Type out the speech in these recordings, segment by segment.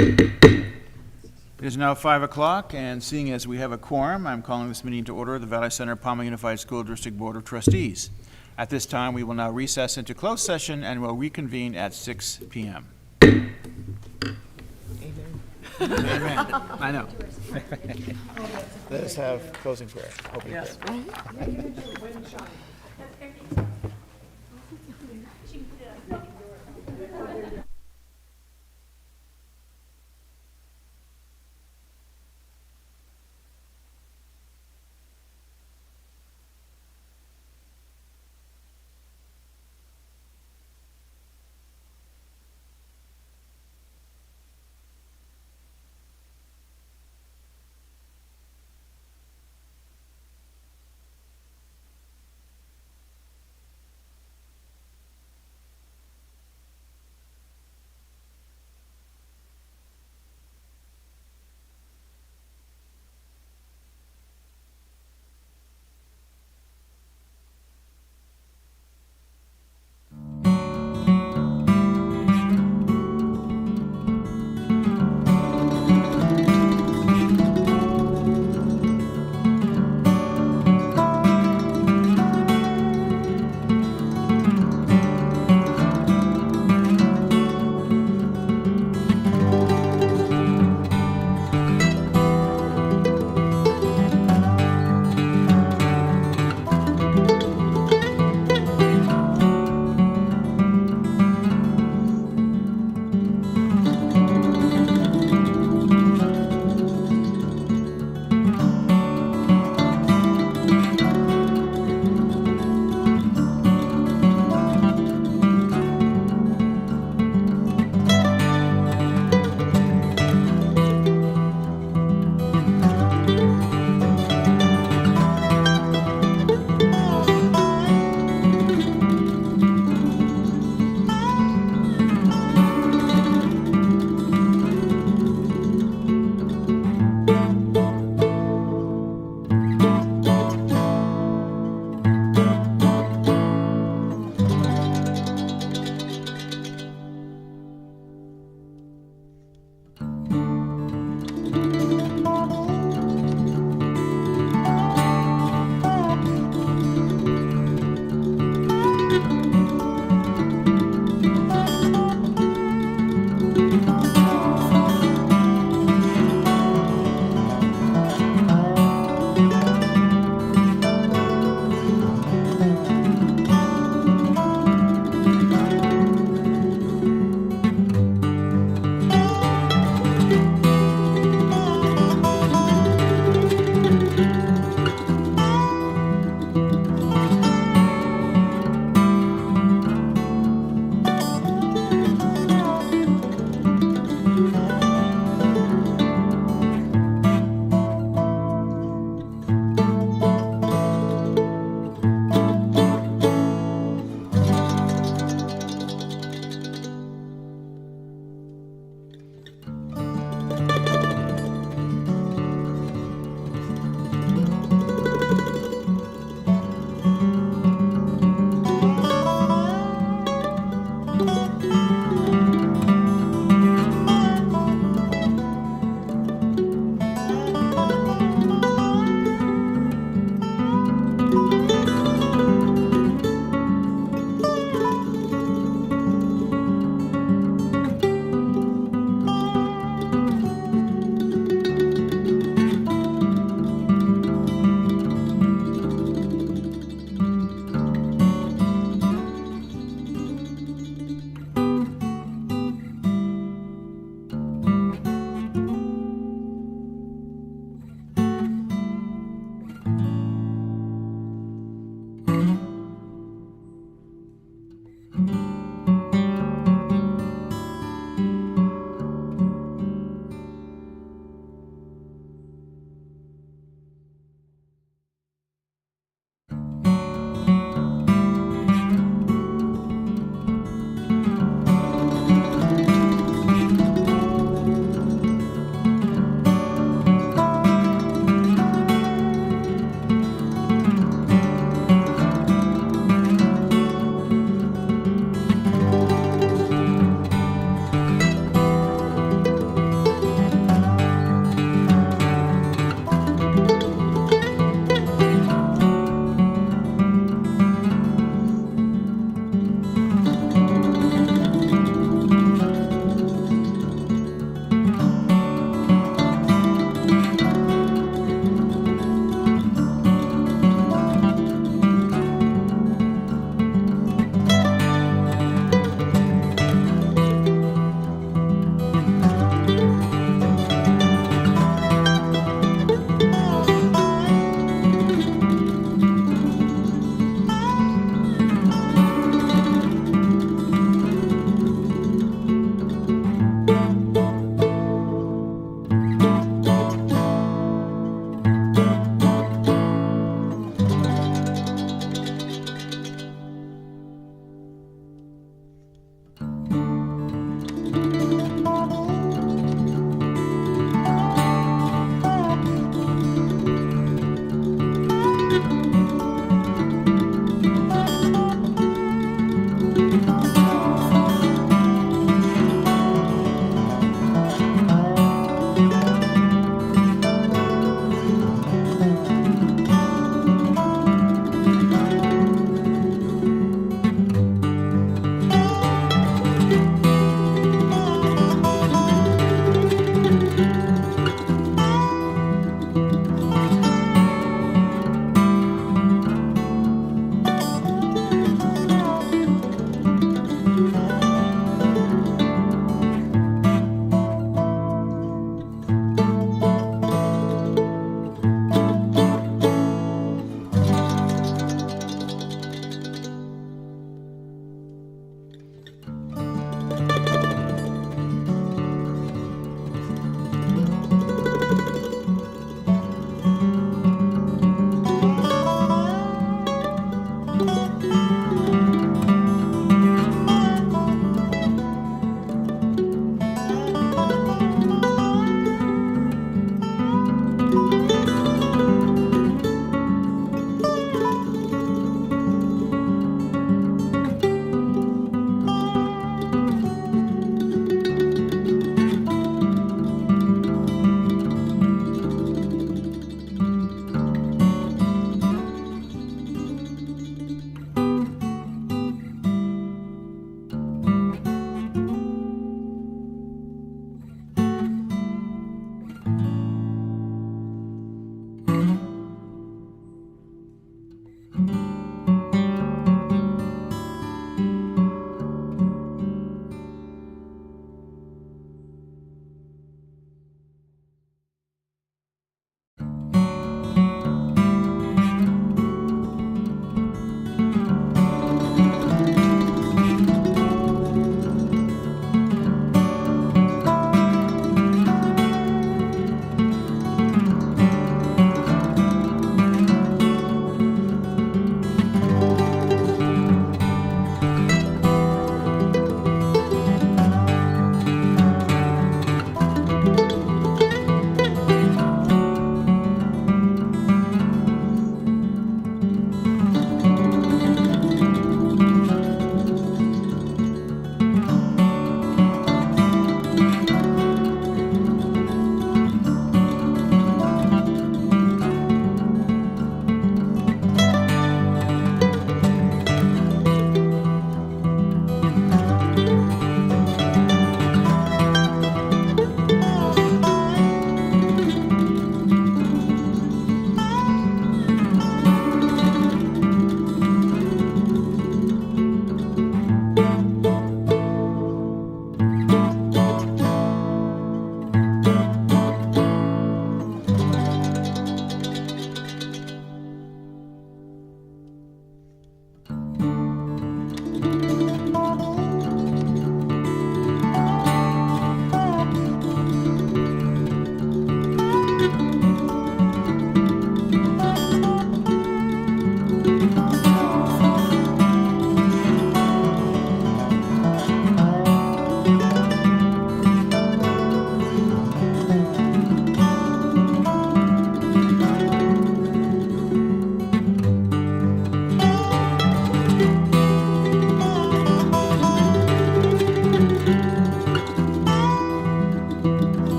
It is now 5 o'clock, and seeing as we have a quorum, I'm calling this meeting to order of the Valley Center-Pauma Unified School District Board of Trustees. At this time, we will now recess into closed session and will reconvene at 6 p.m. Amen. I know. Let us have closing prayer. Opening prayer.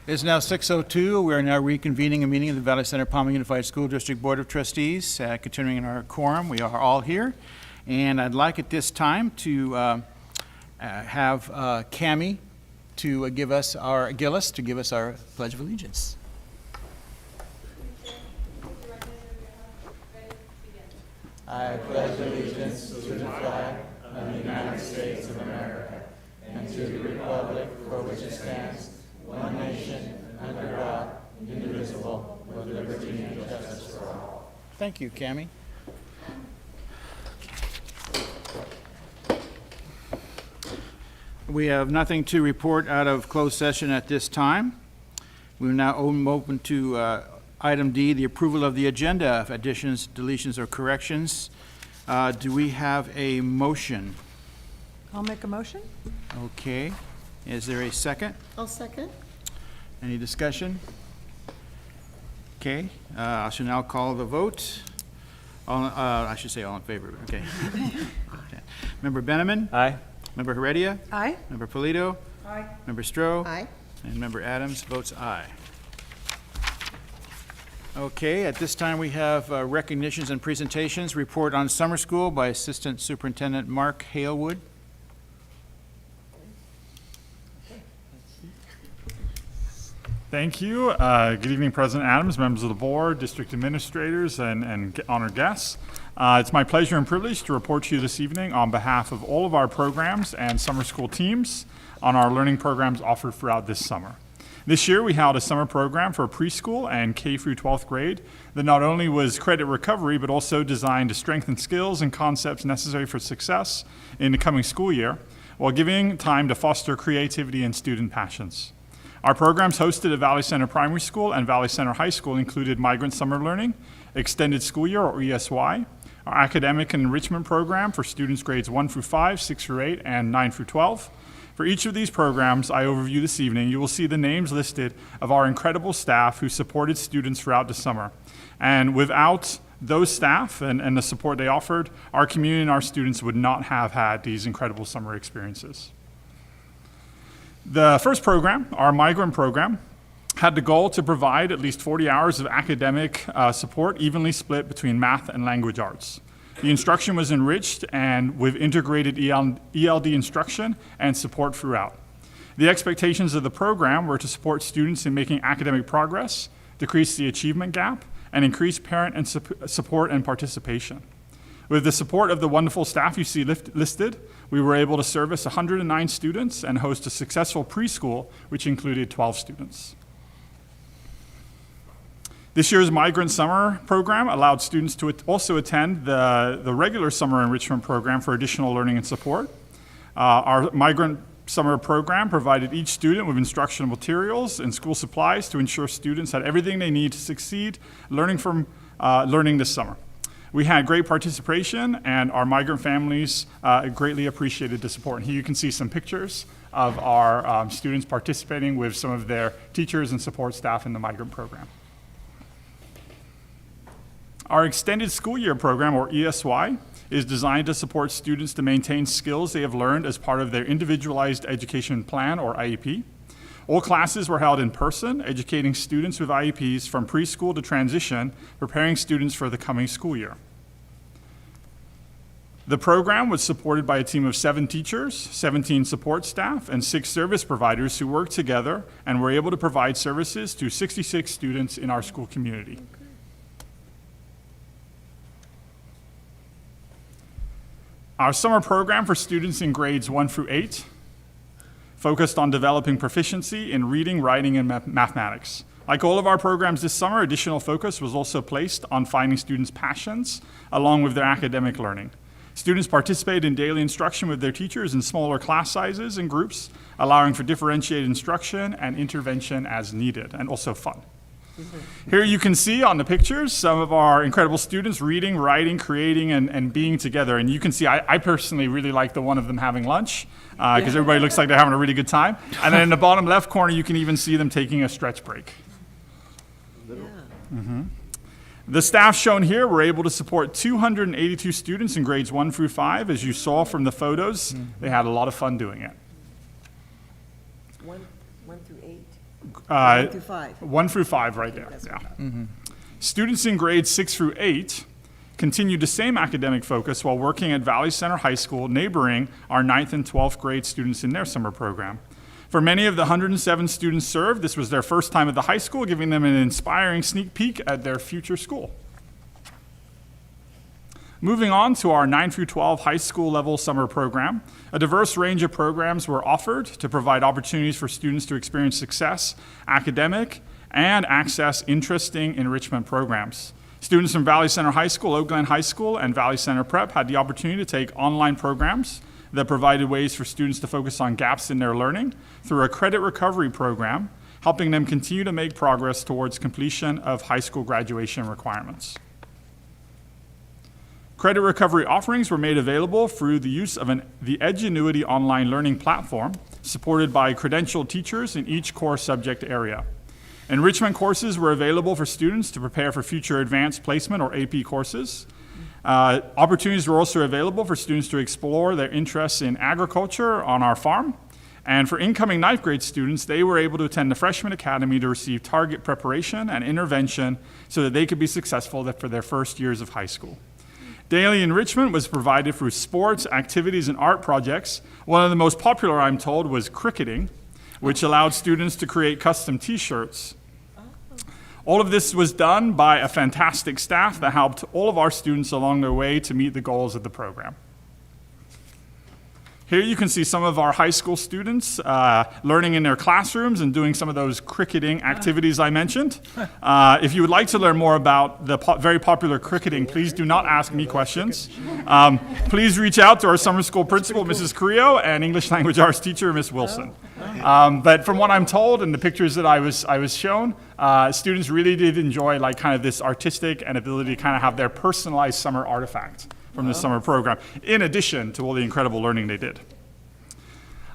It is now 6:02. We are now reconvening a meeting of the Valley Center-Pauma Unified School District Board of Trustees. Continuing in our quorum, we are all here. And I'd like at this time to have Cammie to give us our Pledge of Allegiance. I pledge allegiance to the flag of the United States of America and to the republic for which it stands, one nation, under God, indivisible, with liberty and justice for all. Thank you, Cammie. We have nothing to report out of closed session at this time. We will now open to item D, the approval of the agenda. Additions, deletions, or corrections. Do we have a motion? I'll make a motion. Okay. Is there a second? I'll second. Any discussion? Okay. I shall now call the vote. I should say all in favor. Okay. Okay. Member Benjamin? Aye. Member Heredia? Aye. Member Polito? Aye. Member Stroh? Aye. And Member Adams votes aye. Okay, at this time we have recognitions and presentations. Report on summer school by Assistant Superintendent Mark Halewood. Thank you. Good evening, President Adams, members of the board, district administrators, and honored guests. It's my pleasure and privilege to report to you this evening on behalf of all of our programs and summer school teams on our learning programs offered throughout this summer. This year, we held a summer program for preschool and K through 12th grade that not only was credit recovery, but also designed to strengthen skills and concepts necessary for success in the coming school year, while giving time to foster creativity and student passions. Our programs hosted at Valley Center Primary School and Valley Center High School included Migrant Summer Learning, Extended School Year, or ESY, our Academic and Enrichment Program for students grades 1 through 5, 6 through 8, and 9 through 12. For each of these programs I overview this evening, you will see the names listed of our incredible staff who supported students throughout the summer. And without those staff and the support they offered, our community and our students would not have had these incredible summer experiences. The first program, our migrant program, had the goal to provide at least 40 hours of academic support evenly split between math and language arts. The instruction was enriched and with integrated ELD instruction and support throughout. The expectations of the program were to support students in making academic progress, decrease the achievement gap, and increase parent and support and participation. With the support of the wonderful staff you see listed, we were able to service 109 students and host a successful preschool, which included 12 students. This year's Migrant Summer Program allowed students to also attend the regular Summer Enrichment Program for additional learning and support. Our Migrant Summer Program provided each student with instructional materials and school supplies to ensure students had everything they need to succeed learning this summer. We had great participation, and our migrant families greatly appreciated the support. And here you can see some pictures of our students participating with some of their teachers and support staff in the migrant program. Our Extended School Year Program, or ESY, is designed to support students to maintain skills they have learned as part of their Individualized Education Plan, or IEP. All classes were held in person, educating students with IEPs from preschool to transition, preparing students for the coming school year. The program was supported by a team of 7 teachers, 17 support staff, and 6 service providers who worked together and were able to provide services to 66 students in our school community. Our summer program for students in grades 1 through 8 focused on developing proficiency in reading, writing, and mathematics. Like all of our programs this summer, additional focus was also placed on finding students' passions along with their academic learning. Students participated in daily instruction with their teachers in smaller class sizes and groups, allowing for differentiated instruction and intervention as needed, and also fun. Here you can see on the pictures some of our incredible students reading, writing, creating, and being together. And you can see I personally really like the one of them having lunch because everybody looks like they're having a really good time. And then in the bottom left corner, you can even see them taking a stretch break. The staff shown here were able to support 282 students in grades 1 through 5. As you saw from the photos, they had a lot of fun doing it. 1 through 8? 1 through 5. 1 through 5 right there, That's yeah. what I thought. Students in grades 6 through 8 continued the same academic focus while working at Valley Center High School, neighboring our 9th and 12th grade students in their summer program. For many of the 107 students served, this was their first time at the high school, giving them an inspiring sneak peek at their future school. Moving on to our 9 through 12 high school level summer program, a diverse range of programs were offered to provide opportunities for students to experience success, academic, and access interesting enrichment programs. Students from Valley Center High School, Oak Glen High School, and Valley Center Prep had the opportunity to take online programs that provided ways for students to focus on gaps in their learning through a credit recovery program, helping them continue to make progress towards completion of high school graduation requirements. Credit recovery offerings were made available through the use of the Edgenuity online learning platform, supported by credentialed teachers in each core subject area. Enrichment courses were available for students to prepare for future advanced placement or AP courses. Opportunities were also available for students to explore their interests in agriculture on our farm. And for incoming 9th grade students, they were able to attend the Freshman Academy to receive target preparation and intervention so that they could be successful for their first years of high school. Daily enrichment was provided through sports, activities, and art projects. One of the most popular, I'm told, was cricketing, which allowed students to create custom t-shirts. All of this was done by a fantastic staff that helped all of our students along their way to meet the goals of the program. Here you can see some of our high school students learning in their classrooms and doing some of those cricketing activities I mentioned. If you would like to learn more about the very popular cricketing, please do not ask me questions. Please reach out to our summer school principal, Mrs. Carrillo, and English language arts teacher, Miss Wilson. But from what I'm told and the pictures that I was shown, students really did enjoy like kind of this artistic and ability to kind of have their personalized summer artifact from the summer program, in addition to all the incredible learning they did.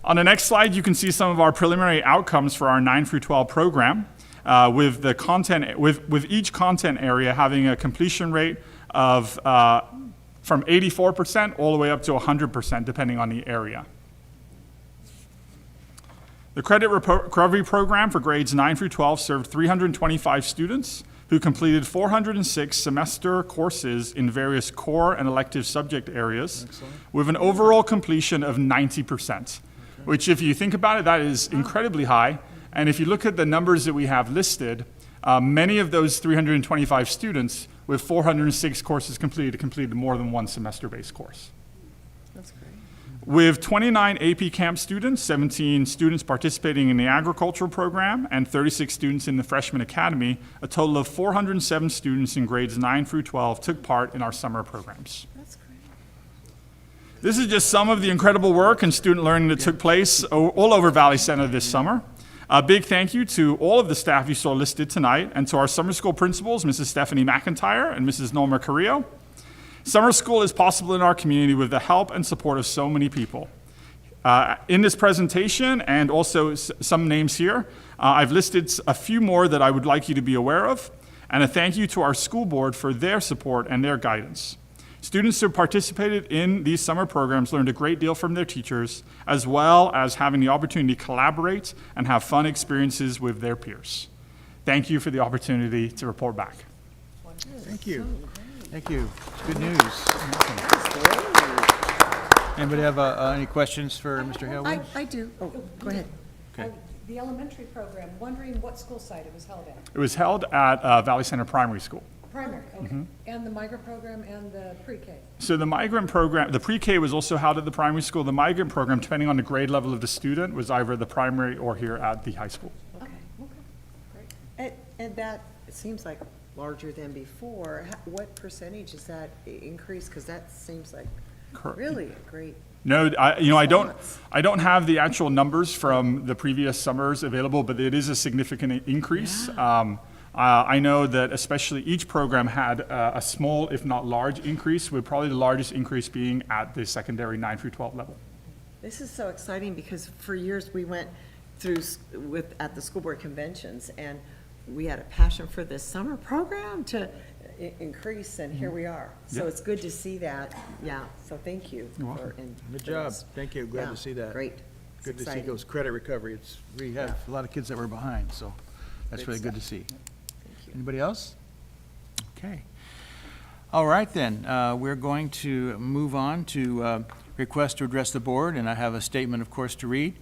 On the next slide, you can see some of our preliminary outcomes for our 9 through 12 program, with the content, with each content area having a completion rate of from 84% all the way up to 100%, depending on the area. The credit recovery program for grades 9 through 12 served 325 students who completed 406 semester courses in various core and elective subject areas. Excellent. With an overall completion of 90%, which if you think about it, that is incredibly high. And if you look at the numbers that we have listed, many of those 325 students with 406 courses completed more than one semester-based course. That's great. With 29 AP Camp students, 17 students participating in the agricultural program, and 36 students in the Freshman Academy, a total of 407 students in grades 9 through 12 took part in our summer programs. That's great. This is just some of the incredible work and student learning that took place all over Valley Center this summer. A big thank you to all of the staff you saw listed tonight, and to our summer school principals, Mrs. Stephanie McIntyre and Mrs. Norma Carrillo. Summer school is possible in our community with the help and support of so many people. In this presentation, and also some names here, I've listed a few more that I would like you to be aware of, and a thank you to our school board for their support and their guidance. Students who participated in these summer programs learned a great deal from their teachers, as well as having the opportunity to collaborate and have fun experiences with their peers. Thank you for the opportunity to report back. Thank you. Thank you. Good news. Anybody have any questions for Mr. Haley? I do. Oh, go ahead. Okay. The elementary program, wondering what school site it was held at? It was held at Valley Center Primary School. Primary, okay. And the migrant program and the pre-K? So the migrant program, the pre-K was also held at the primary school. The migrant program, depending on the grade level of the student, was either the primary or here at the high school. Okay, great. And that, it seems like larger than before. What percentage is that increase? Because that seems like really a great. No, I don't have the actual numbers from the previous summers available, but it is a significant increase. Yeah. I know that especially each program had a small, if not large, increase, with probably the largest increase being at the secondary 9 through 12 level. This is so exciting because for years we went through at the school board conventions, and we had a passion for this summer program to increase, and here we are. So it's good to see that. Yeah, so thank you. You're welcome. Good job. Thank you. Glad to see that. Great. Good to see exciting. those credit recovery. We have a lot of kids that were behind, so that's Good really good to stuff. see. Thank you. Anybody else? Okay. All right, then. We're going to move on to request to address the board, and I have a statement, of course, to read.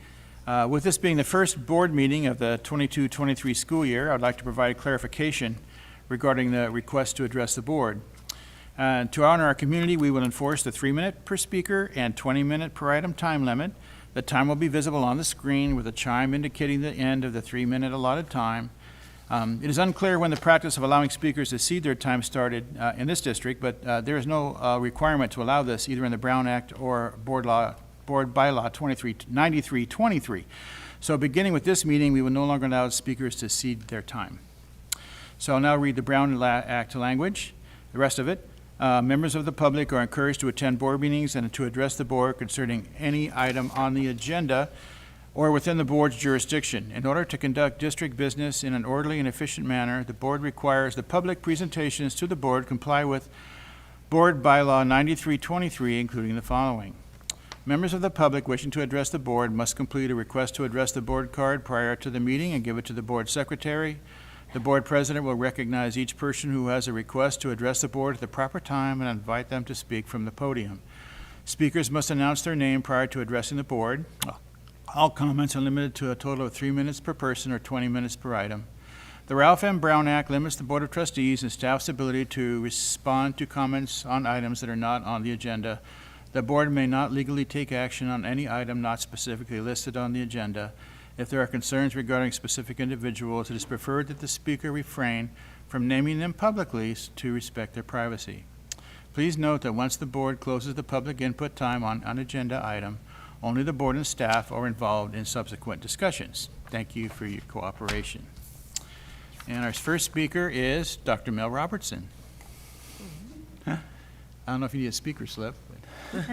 With this being the first board meeting of the 22-23 school year, I'd like to provide clarification regarding the request to address the board. To honor our community, we will enforce the 3-minute per speaker and 20-minute per item time limit. The time will be visible on the screen with a chime indicating the end of the 3-minute allotted time. It is unclear when the practice of allowing speakers to cede their time started in this district, but there is no requirement to allow this either in the Brown Act or Board Bylaw 9323. So beginning with this meeting, we will no longer allow speakers to cede their time. So I'll now read the Brown Act language, the rest of it. Members of the public are encouraged to attend board meetings and to address the board concerning any item on the agenda or within the board's jurisdiction. In order to conduct district business in an orderly and efficient manner, the board requires the public presentations to the board comply with Board Bylaw 9323, including the following. Members of the public wishing to address the board must complete a request to address the board card prior to the meeting and give it to the board secretary. The board president will recognize each person who has a request to address the board at the proper time and invite them to speak from the podium. Speakers must announce their name prior to addressing the board. All comments are limited to a total of 3 minutes per person or 20 minutes per item. The Ralph M. Brown Act limits the Board of Trustees and staff's ability to respond to comments on items that are not on the agenda. The board may not legally take action on any item not specifically listed on the agenda. If there are concerns regarding specific individuals, it is preferred that the speaker refrain from naming them publicly to respect their privacy. Please note that once the board closes the public input time on an agenda item, only the board and staff are involved in subsequent discussions. Thank you for your cooperation. And our first speaker is Dr. Mel Robertson. I don't know if you need a speaker slip. But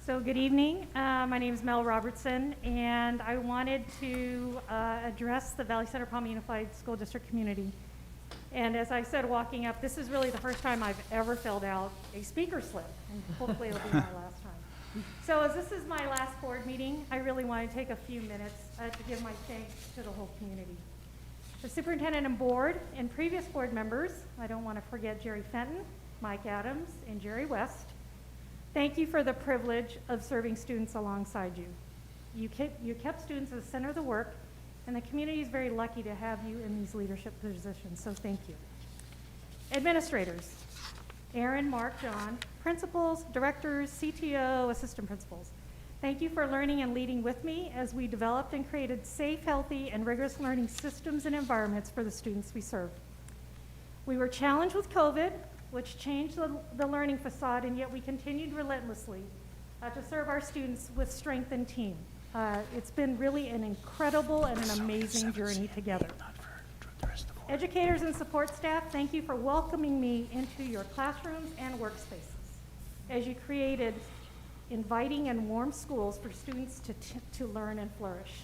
So good evening. My name is Mel Robertson, and I wanted to address the Valley Center-Pauma Unified School District community. And as I said walking up, this is really the first time I've ever filled out a speaker slip, and hopefully it'll be my last time. So as this is my last board meeting, I really want to take a few minutes to give my thanks to the whole community. The superintendent and board and previous board members, I don't want to forget Jerry Fenton, Mike Adams, and Jerry West. Thank you for the privilege of serving students alongside you. You kept students at the center of the work, and the community is very lucky to have you in these leadership positions, so thank you. Administrators, Aaron, Mark, John, principals, directors, CTO, assistant principals, thank you for learning and leading with me as we developed and created safe, healthy, and rigorous learning systems and environments for the students we serve. We were challenged with COVID, which changed the learning facade, and yet we continued relentlessly to serve our students with strength and team. It's been really an incredible and an amazing journey together. Educators and support staff, thank you for welcoming me into your classrooms and workspaces as you created inviting and warm schools for students to learn and flourish.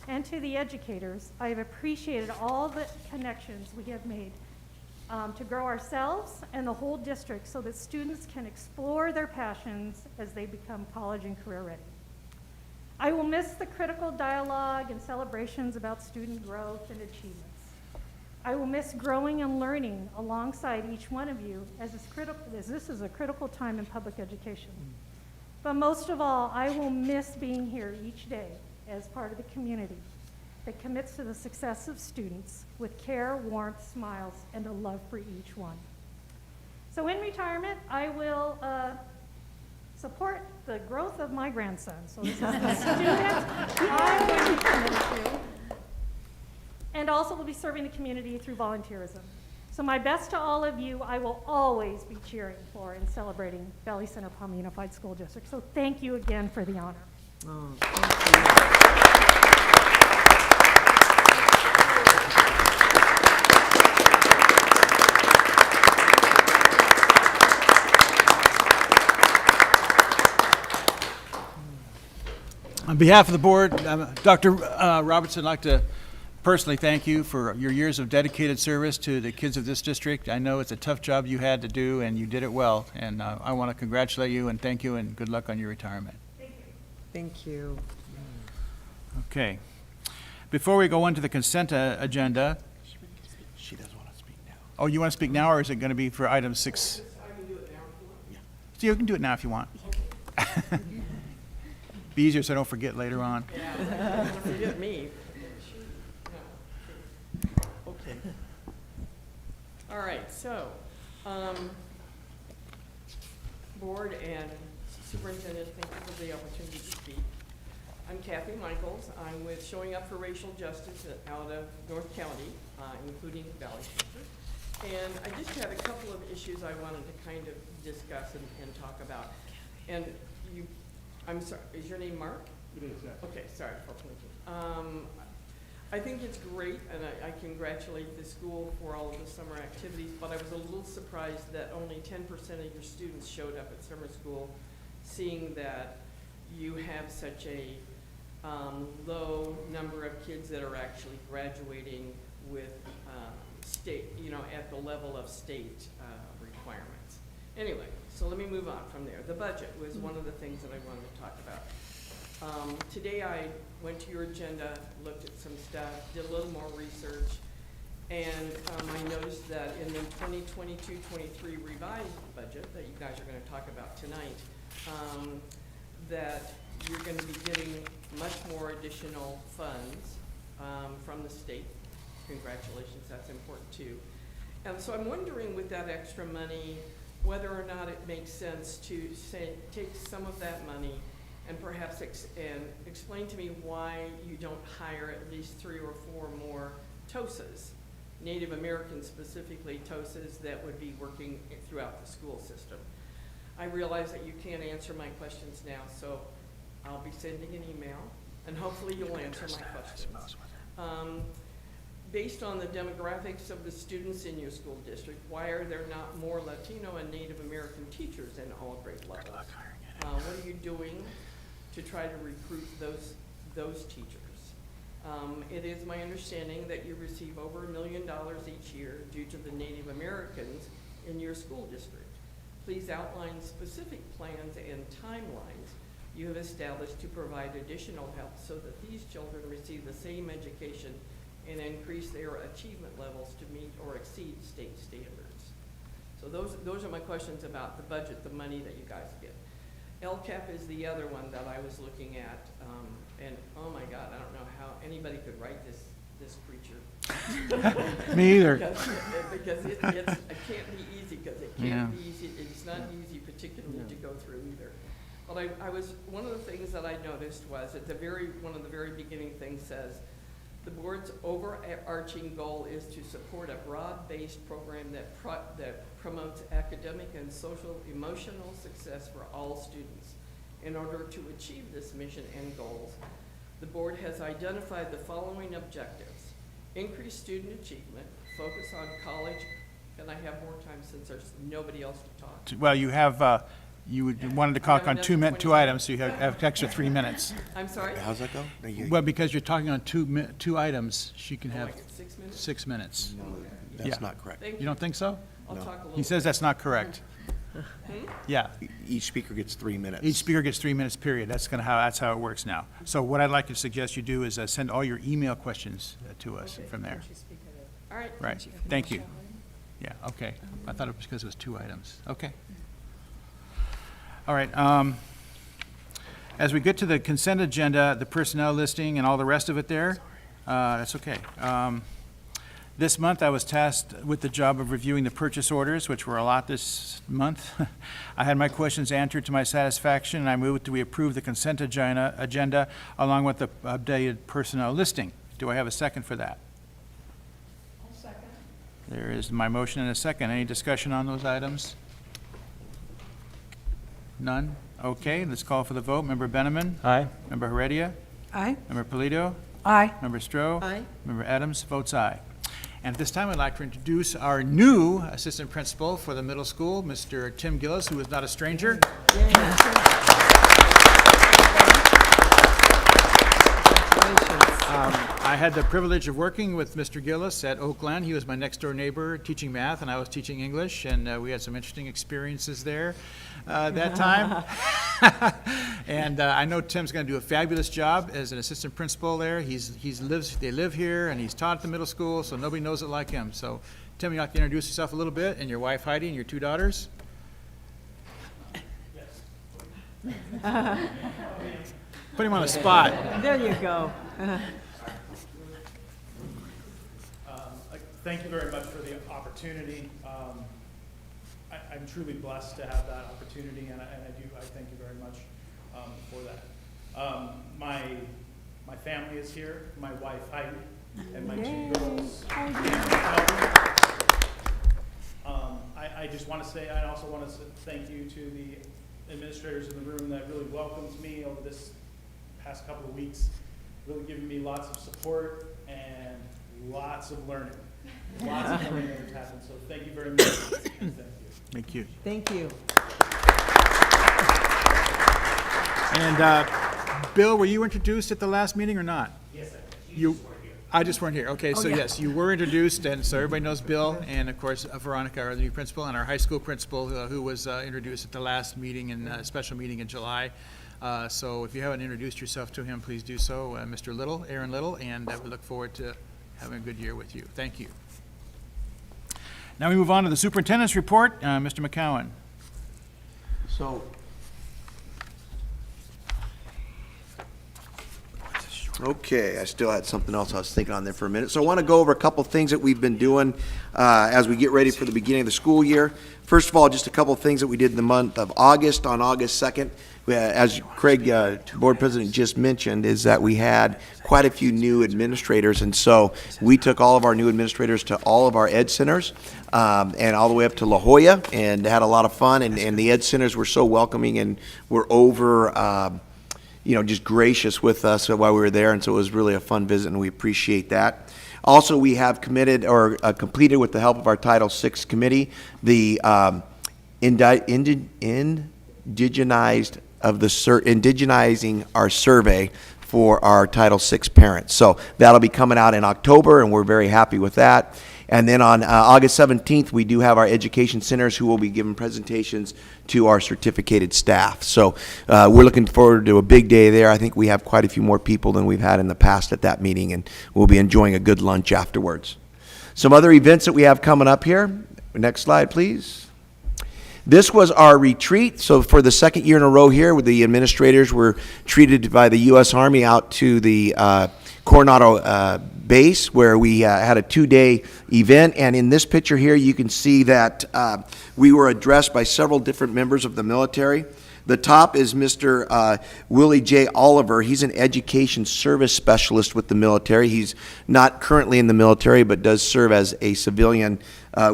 And to the educators, I have appreciated all the connections we have made to grow ourselves and the whole district so that students can explore their passions as they become college and career ready. I will miss the critical dialogue and celebrations about student growth and achievements. I will miss growing and learning alongside each one of you as this is a critical time in public education. But most of all, I will miss being here each day as part of the community that commits to the success of students with care, warmth, smiles, and a love for each one. So in retirement, I will support the growth of my grandson. So this is the student I'm going to be committed to. And also will be serving the community through volunteerism. So my best to all of you, I will always be cheering for and celebrating Valley Center-Pauma Unified School District. So thank you again for the honor. Oh, thank you. On behalf of the board, Dr. Robertson, I'd like to personally thank you for your years of dedicated service to the kids of this district. I know it's a tough job you had to do, and you did it well. And I want to congratulate you and thank you, and good luck on your retirement. Thank you. Okay. Before we go into the consent agenda. She doesn't want to speak now. Oh, you want to speak now, or is it going to be for item 6? I can do it now if you want. So you can do it now if you want. Be easier so I don't forget later on. Forget me. Okay. All right, so, board and superintendent, thank you for the opportunity to speak. I'm Kathy Michaels. I'm with Showing Up for Racial Justice out of North County, including Valley Center. And I just had a couple of issues I wanted to kind of discuss and talk about. And you, I'm sorry, is your name Mark? It is, yeah. Okay, sorry for pointing. I think it's great, and I congratulate the school for all of the summer activities, but I was a little surprised that only 10% of your students showed up at summer school, seeing that you have such a low number of kids that are actually graduating with state, at the level of state requirements. Anyway, so let me move on from there. The budget was one of the things that I wanted to talk about. Today I went to your agenda, looked at some stuff, did a little more research, and I noticed that in the 2022-23 revised budget that you guys are going to talk about tonight, that you're going to be getting much more additional funds from the state. Congratulations, that's important too. And so I'm wondering with that extra money, whether or not it makes sense to take some of that money and perhaps explain to me why you don't hire at least 3 or 4 more TOSAs, Native Americans specifically TOSAs, that would be working throughout the school system. I realize that you can't answer my questions now, so I'll be sending an email, and hopefully you'll answer my questions. Based on the demographics of the students in your school district, why are there not more Latino and Native American teachers in all grade levels? What are you doing to try to recruit those teachers? It is my understanding that you receive over $1 million each year due to the Native Americans in your school district. Please outline specific plans and timelines you have established to provide additional help so that these children receive the same education and increase their achievement levels to meet or exceed state standards. So those are my questions about the budget, the money that you guys get. LCAP is the other one that I was looking at, and oh my God, I don't know how anybody could write this creature. Me either. Because it can't be easy, because it can't be easy. It's not easy particularly to go through either. But one of the things that I noticed was at one of the very beginning things says, the board's overarching goal is to support a broad-based program that promotes academic and social emotional success for all students. In order to achieve this mission and goals, the board has identified the following objectives: increase student achievement, focus on college. Can I have more time since there's nobody else to talk? Well, you have, wanted to talk on two items, so you have extra 3 minutes. I'm sorry? How's that go? No, Well, because you're talking on two items, she can Oh, I have get 6 minutes? 6 minutes. That's Yeah. not correct. Thank You you. don't think so? I'll talk a little. He says that's not correct. Yeah. Each speaker gets 3 minutes. Each speaker gets 3 minutes, period. That's how it works now. So what I'd like to suggest you do is send all your email questions to us from there. All right. Right. Thank you. Yeah, okay. I thought it was because it was 2 items. Okay. All right. As we get to the consent agenda, the personnel listing and all the rest of it there, that's okay. This month, I was tasked with the job of reviewing the purchase orders, which were a lot this month. I had my questions answered to my satisfaction, and I moved that we approve the consent agenda along with the updated personnel listing. Do I have a second for that? I'll second. There is my motion and a second. Any discussion on those items? None? Okay, let's call for the vote. Member Benjamin? Aye. Member Heredia? Aye. Member Polito? Aye. Member Stroh? Aye. Member Adams votes aye. And at this time, I'd like to introduce our new assistant principal for the middle school, Mr. Tim Gillis, who is not a stranger. I had the privilege of working with Mr. Gillis at Oakland. He was my next-door neighbor teaching math, and I was teaching English, and we had some interesting experiences there that time. And I know Tim's going to do a fabulous job as an assistant principal there. They live here, and he's taught at the middle school, so nobody knows it like him. So, Tim, you'd like to introduce yourself a little bit, and your wife Heidi, and your 2 daughters? Put him on the spot. There you go. Thank you very much for the opportunity. I'm truly blessed to have that opportunity, and I thank you very much for that. My family is here, my wife Heidi, and my 2 girls. I just want to say, I also want to thank you to the administrators in the room that really welcomed me over this past couple of weeks, really giving me lots of support and lots of learning. Lots of learning that has happened, so thank you very much, and thank you. Thank you. Thank you. And Bill, were you introduced at the last meeting or not? Yes, sir. I just weren't here. Okay, so yeah. yes, you were introduced, and so everybody knows Bill, and of course Veronica, our new principal, and our high school principal, who was introduced at the last meeting and special meeting in July. So if you haven't introduced yourself to him, please do so, Mr. Little, Aaron Little, and we look forward to having a good year with you. Thank you. Now we move on to the superintendent's report. Mr. McCowan. So, okay, I still had something else I was thinking on there for a minute. So I want to go over a couple things that we've been doing as we get ready for the beginning of the school year. First of all, just a couple things that we did in the month of August. On August 2nd, as Craig, board president, just mentioned, is that we had quite a few new administrators, and so we took all of our new administrators to all of our ed centers and all the way up to La Jolla, and had a lot of fun, and the ed centers were so welcoming and were over just gracious with us while we were there, and so it was really a fun visit, and we appreciate that. Also, we have committed or completed, with the help of our Title VI committee, the indigenizing our survey for our Title VI parents. So that'll be coming out in October, and we're very happy with that. And then on August 17th, we do have our education centers who will be giving presentations to our certificated staff. So we're looking forward to a big day there. I think we have quite a few more people than we've had in the past at that meeting, and we'll be enjoying a good lunch afterwards. Some other events that we have coming up here. Next slide, please. This was our retreat. So for the second year in a row here, the administrators were treated by the U.S. Army out to the Coronado base, where we had a 2-day event. And in this picture here, you can see that we were addressed by several different members of the military. The top is Mr. Willie J. Oliver. He's an education service specialist with the military. He's not currently in the military, but does serve as a civilian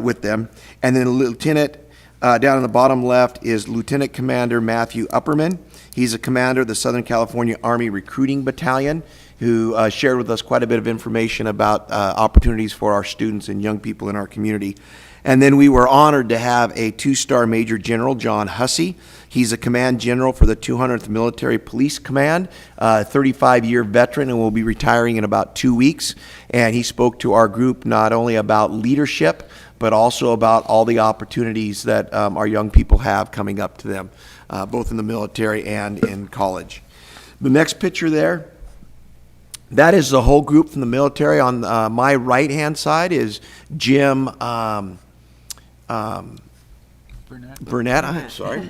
with them. And then Lieutenant, down in the bottom left, is Lieutenant Commander Matthew Upperman. He's a commander of the Southern California Army Recruiting Battalion, who shared with us quite a bit of information about opportunities for our students and young people in our community. And then we were honored to have a 2-star Major General, John Hussey. He's a command general for the 200th Military Police Command, 35-year veteran, and will be retiring in about 2 weeks. And he spoke to our group not only about leadership, but also about all the opportunities that our young people have coming up to them, both in the military and in college. The next picture there, that is the whole group from the military. On my right-hand side is Jim Burnett, I'm sorry.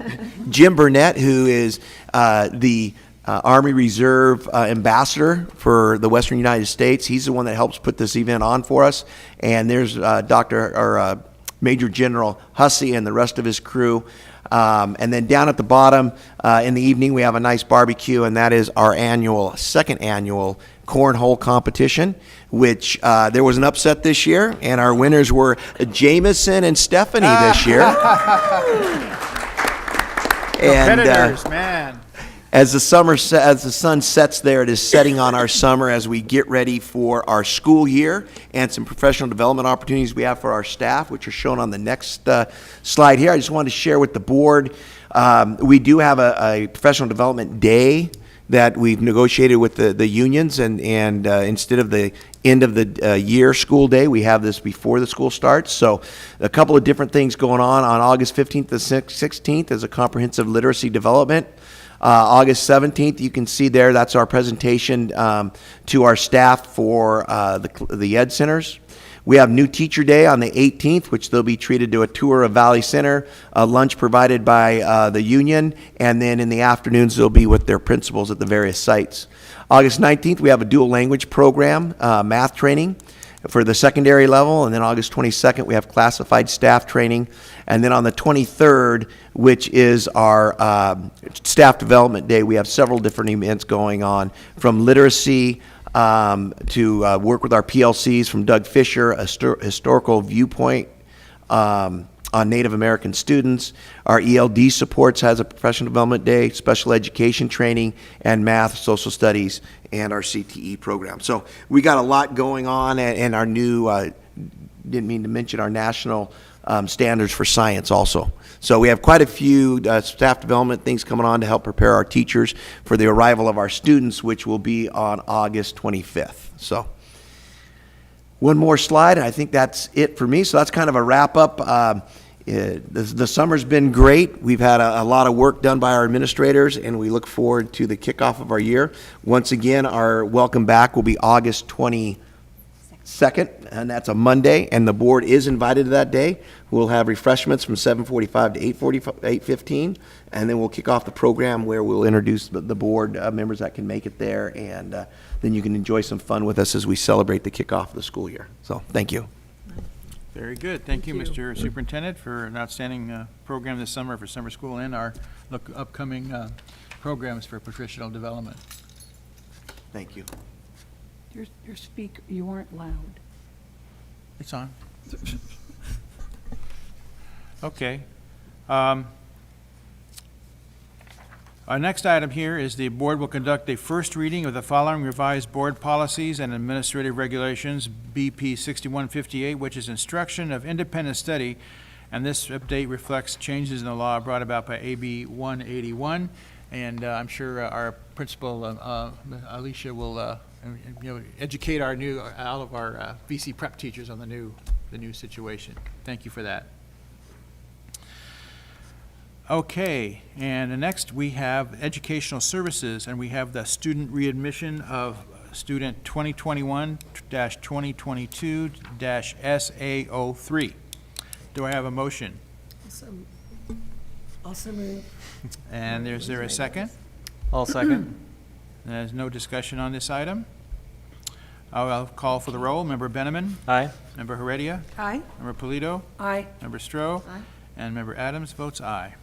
Jim Burnett, who is the Army Reserve ambassador for the Western United States. He's the one that helps put this event on for us. And there's Major General Hussey and the rest of his crew. And then down at the bottom in the evening, we have a nice barbecue, and that is our second annual cornhole competition, which there was an upset this year, and our winners were Jameson and Stephanie this year. Competitors, man. As the sun sets there, it is setting on our summer as we get ready for our school year and some professional development opportunities we have for our staff, which are shown on the next slide here. I just wanted to share with the board, we do have a professional development day that we've negotiated with the unions, and instead of the end of the year school day, we have this before the school starts. So a couple of different things going on August 15th to 16th is a comprehensive literacy development. August 17th, you can see there, that's our presentation to our staff for the Ed Centers. We have New Teacher Day on the 18th, which they'll be treated to a tour of Valley Center, a lunch provided by the union, and then in the afternoons, they'll be with their principals at the various sites. August 19th, we have a dual language program, math training for the secondary level, and then August 22nd, we have classified staff training, and then on the 23rd, which is our staff development day, we have several different events going on, from literacy to work with our PLCs, from Doug Fisher, a historical viewpoint on Native American students. Our ELD supports has a professional development day, special education training, and math, social studies, and our CTE program. So we got a lot going on, and our new, didn't mean to mention our national standards for science also. So we have quite a few staff development things coming on to help prepare our teachers for the arrival of our students, which will be on August 25th. So one more slide, and I think that's it for me. So that's kind of a wrap up. The summer's been great. We've had a lot of work done by our administrators, and we look forward to the kickoff of our year. Once again, our welcome back will be August 22nd, and that's a Monday, and the board is invited to that day. We'll have refreshments from 7:45 to 8:15, and then we'll kick off the program where we'll introduce the board members that can make it there, and then you can enjoy some fun with us as we celebrate the kickoff of the school year. So thank you. Very good. Thank you, Mr. Superintendent, for an outstanding program this summer for summer school and our upcoming programs for professional development. Thank you. Your speaker, you weren't loud. It's on. Okay. Our next item here is the board will conduct a first reading of the following revised board policies and administrative regulations, BP 6158, which is instruction of independent study, and this update reflects changes in the law brought about by AB 181, and I'm sure our principal, Alicia, will educate all of our VC prep teachers on the new situation. Thank you for that. Okay, and next we have educational services, and we have the student readmission of student 2021-2022-SA03. Do I have a motion? Also move. And is there a second? I'll second. There's no discussion on this item. I'll call for the roll. Member Benjamin? Aye. Member Heredia? Aye. Member Polito? Aye. Member Stroh? Aye. And Member Adams votes aye.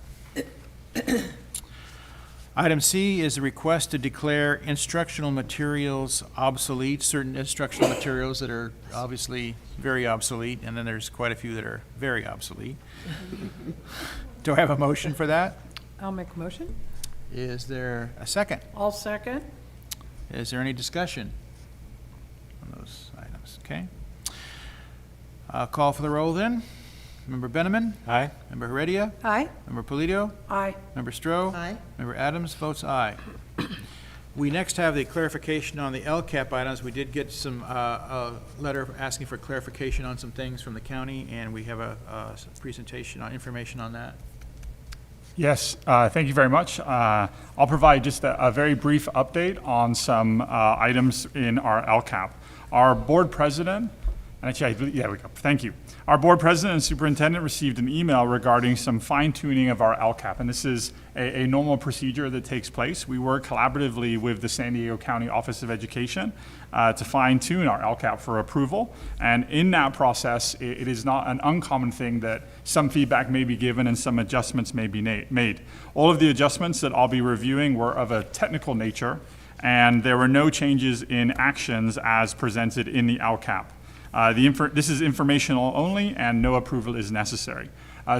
Item C is a request to declare instructional materials obsolete, certain instructional materials that are obviously very obsolete, and then there's quite a few that are very obsolete. Do I have a motion for that? I'll make a motion. Is there a second? I'll second. Is there any discussion on those items? Okay. I'll call for the roll then. Member Benjamin? Aye. Member Heredia? Aye. Member Polito? Aye. Member Stroh? Aye. Member Adams votes aye. We next have the clarification on the LCAP items. We did get some, a letter asking for clarification on some things from the county, and we have a presentation on information on that. Yes, thank you very much. I'll provide just a very brief update on some items in our LCAP. Our board president, actually, yeah, we go. Thank you. Our board president and superintendent received an email regarding some fine-tuning of our LCAP, and this is a normal procedure that takes place. We work collaboratively with the San Diego County Office of Education to fine-tune our LCAP for approval, and in that process, it is not an uncommon thing that some feedback may be given and some adjustments may be made. All of the adjustments that I'll be reviewing were of a technical nature, and there were no changes in actions as presented in the LCAP. This is informational only, and no approval is necessary.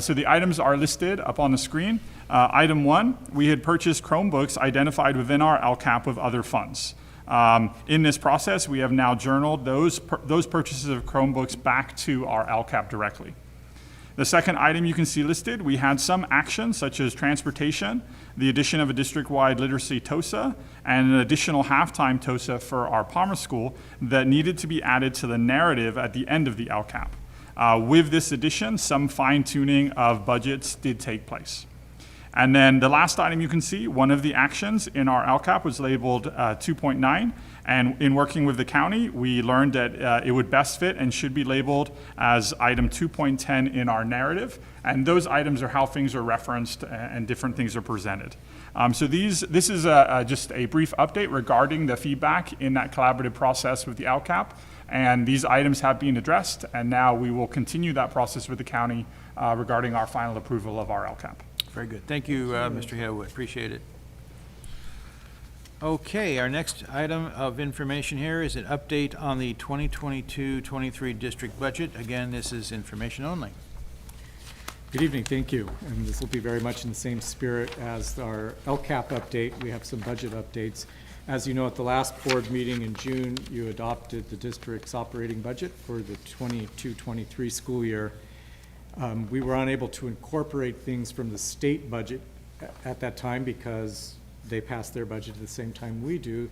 So the items are listed up on the screen. Item 1, we had purchased Chromebooks identified within our LCAP with other funds. In this process, we have now journaled those purchases of Chromebooks back to our LCAP directly. The second item you can see listed, we had some actions such as transportation, the addition of a district-wide literacy TOSA, and an additional halftime TOSA for our Palmer School that needed to be added to the narrative at the end of the LCAP. With this addition, some fine-tuning of budgets did take place. And then the last item you can see, one of the actions in our LCAP was labeled 2.9, and in working with the county, we learned that it would best fit and should be labeled as item 2.10 in our narrative, and those items are how things are referenced and different things are presented. So this is just a brief update regarding the feedback in that collaborative process with the LCAP, and these items have been addressed, and now we will continue that process with the county regarding our final approval of our LCAP. Very good. Thank you, Mr. Haywood. Appreciate it. Okay, our next item of information here is an update on the 2022-23 district budget. Again, this is information only. Good evening, thank you. And this will be very much in the same spirit as our LCAP update. We have some budget updates. As you know, at the last board meeting in June, you adopted the district's operating budget for the 22-23 school year. We were unable to incorporate things from the state budget at that time because they passed their budget at the same time we do.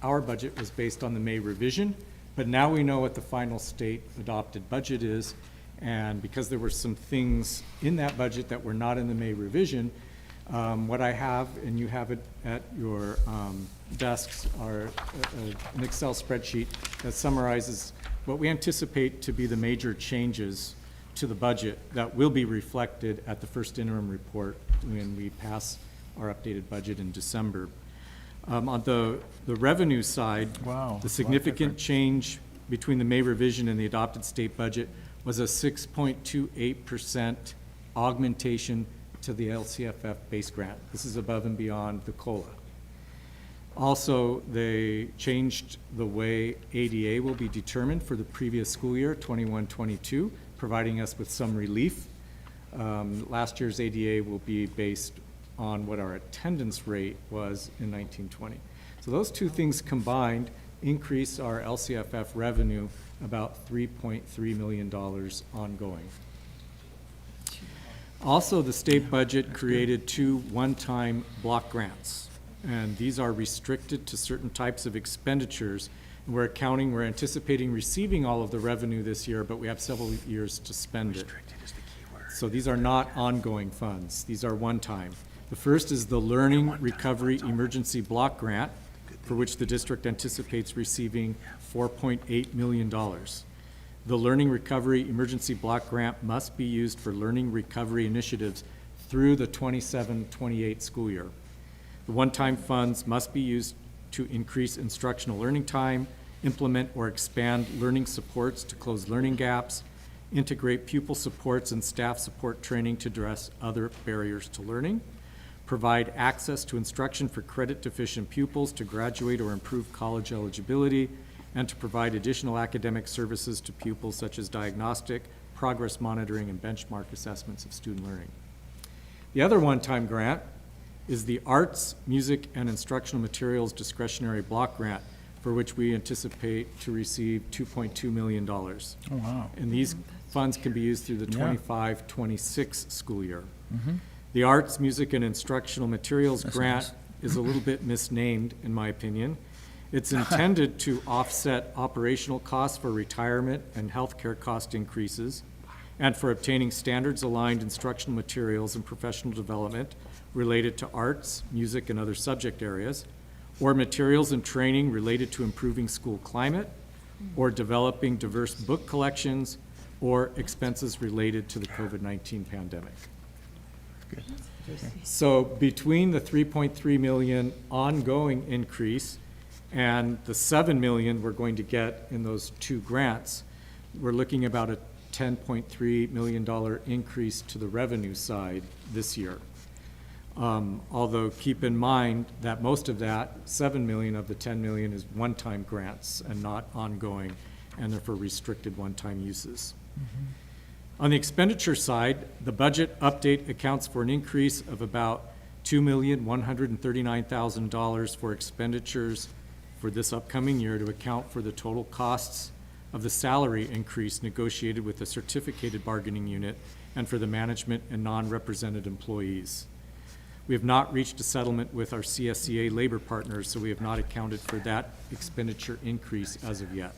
Our budget was based on the May revision, but now we know what the final state adopted budget is, and because there were some things in that budget that were not in the May revision, what I have, and you have it at your desks, are an Excel spreadsheet that summarizes what we anticipate to be the major changes to the budget that will be reflected at the first interim report when we pass our updated budget in December. On the revenue side, the significant change between the May revision and the adopted state budget was a 6.28% augmentation to the LCFF base grant. This is above and beyond the COLA. Also, they changed the way ADA will be determined for the previous school year, 21-22, providing us with some relief. Last year's ADA will be based on what our attendance rate was in 19-20. So those two things combined increase our LCFF revenue about $3.3 million ongoing. Also, the state budget created 2 one-time block grants, and these are restricted to certain types of expenditures. We're anticipating receiving all of the revenue this year, but we have several years to spend it. So these are not ongoing funds. These are one-time. The first is the Learning Recovery Emergency Block Grant, for which the district anticipates receiving $4.8 million. The Learning Recovery Emergency Block Grant must be used for learning recovery initiatives through the 27-28 school year. The one-time funds must be used to increase instructional learning time, implement or expand learning supports to close learning gaps, integrate pupil supports and staff support training to address other barriers to learning, provide access to instruction for credit-deficient pupils to graduate or improve college eligibility, and to provide additional academic services to pupils such as diagnostic, progress monitoring, and benchmark assessments of student learning. The other one-time grant is the Arts, Music, and Instructional Materials Discretionary Block Grant, for which we anticipate to receive $2.2 million. Oh, wow. And these funds can be used through the 25-26 school year. The Arts, Music, and Instructional Materials Grant is a little bit misnamed, in my opinion. It's intended to offset operational costs for retirement and healthcare cost increases, and for obtaining standards-aligned instructional materials and professional development related to arts, music, and other subject areas, or materials and training related to improving school climate, or developing diverse book collections, or expenses related to the COVID-19 pandemic. So between the 3.3 million ongoing increase and the 7 million we're going to get in those two grants, we're looking about a $10.3 million increase to the revenue side this year. Although keep in mind that most of that, 7 million of the 10 million, is one-time grants and not ongoing, and they're for restricted one-time uses. On the expenditure side, the budget update accounts for an increase of about $2,139,000 for expenditures for this upcoming year to account for the total costs of the salary increase negotiated with the certificated bargaining unit and for the management and non-represented employees. We have not reached a settlement with our CSCA labor partners, so we have not accounted for that expenditure increase as of yet.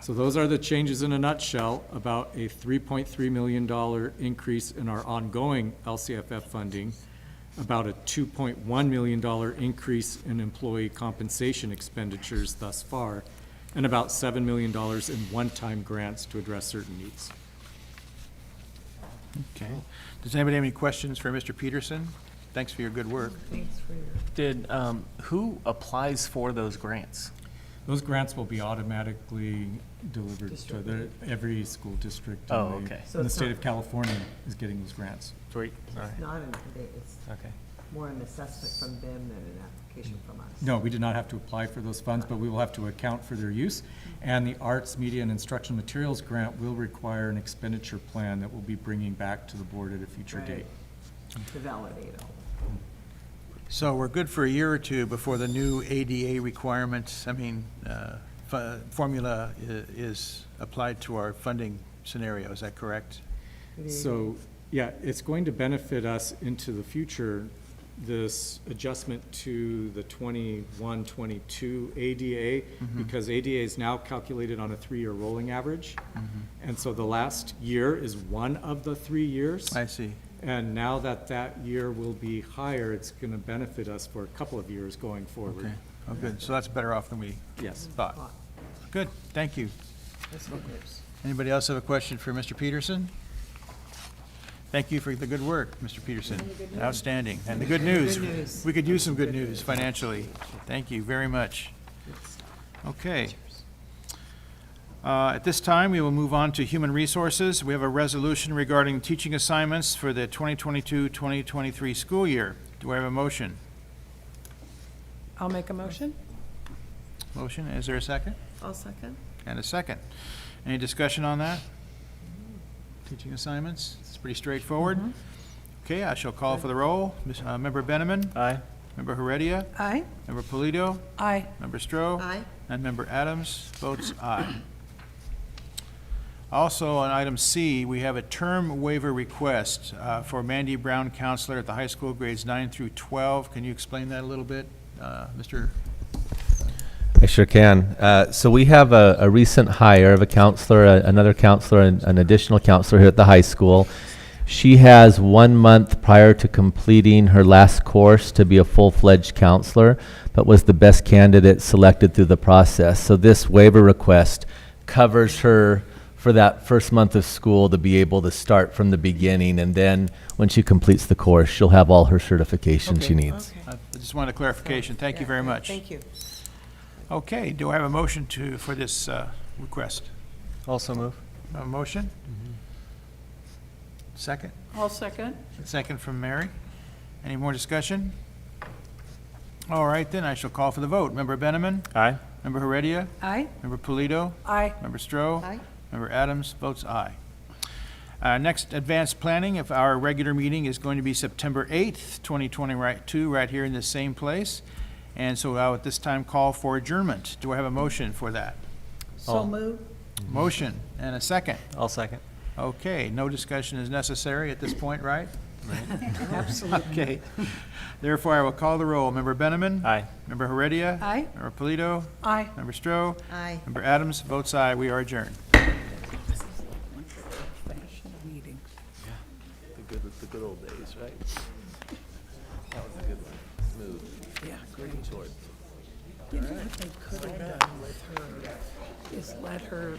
So those are the changes in a nutshell, about a $3.3 million increase in our ongoing LCFF funding, about a $2.1 million increase in employee compensation expenditures thus far, and about $7 million in one-time grants to address certain needs. Okay. Does anybody have any questions for Mr. Peterson? Thanks for your good work. Who applies for those grants? Those grants will be automatically delivered to every school district. Oh, okay. In the state of California is getting those grants. Sweet. All right. It's not an, it's Okay. more an assessment from them than an application from us. No, we did not have to apply for those funds, but we will have to account for their use. And the Arts, Media, and Instructional Materials grant will require an expenditure plan that we'll be bringing back to the board at a future Right. date. To validate all. So we're good for a year or two before the new ADA requirements, formula is applied to our funding scenario. Is that correct? So, yeah, it's going to benefit us into the future, this adjustment to the 21-22 ADA, because ADA is now calculated on a 3-year rolling average. And so the last year is one of the 3 years. I see. And now that that year will be higher, it's going to benefit us for a couple of years going forward. Okay. Oh, good. So that's better off than we Yes. thought. Good. Thank you. That's good news. Anybody else have a question for Mr. Peterson? Thank you for the good work, Mr. Peterson. Outstanding. And the good news. Good news. We could use some good news financially. Thank you very much. Okay. At this time, we will move on to Human Resources. We have a resolution regarding teaching assignments for the 2022-2023 school year. Do I have a motion? I'll make a motion. Motion, is there a second? I'll second. And a second. Any discussion on that? Teaching assignments? It's pretty straightforward. Okay, I shall call for the roll. Member Benjamin? Aye. Member Heredia? Aye. Member Polito? Aye. Member Stroh? Aye. And Member Adams votes aye. Also, on item C, we have a term waiver request for Mandy Brown, counselor at the high school, grades 9 through 12. Can you explain that a little bit, Mr.? I sure can. So we have a recent hire of a counselor, another counselor, an additional counselor here at the high school. She has 1 month prior to completing her last course to be a full-fledged counselor, but was the best candidate selected through the process. So this waiver request covers her for that first month of school to be able to start from the beginning, and then when she completes the course, she'll have all her certifications she needs. I just wanted a clarification. Thank you very much. Thank you. Okay, do I have a motion for this request? Also move. A motion? Second? I'll second. Second from Mary. Any more discussion? All right, then I shall call for the vote. Member Benjamin? Aye. Member Heredia? Aye. Member Polito? Aye. Member Stroh? Aye. Member Adams votes aye. Next, advanced planning. If our regular meeting is going to be September 8th, 2022, right here in the same place. And so I'll at this time call for adjournment. Do I have a motion for that? So move. Motion and a second. I'll second. Okay, no discussion is necessary at this point, right? Absolutely. Okay. Therefore, I will call the roll. Member Benjamin? Aye. Member Heredia? Aye. Member Polito? Aye. Member Stroh? Aye. Member Adams votes aye. We are adjourned. Meeting. The good old days, right? That was a good one. Smooth. Yeah, great. Short. You know what they could have done with her is let her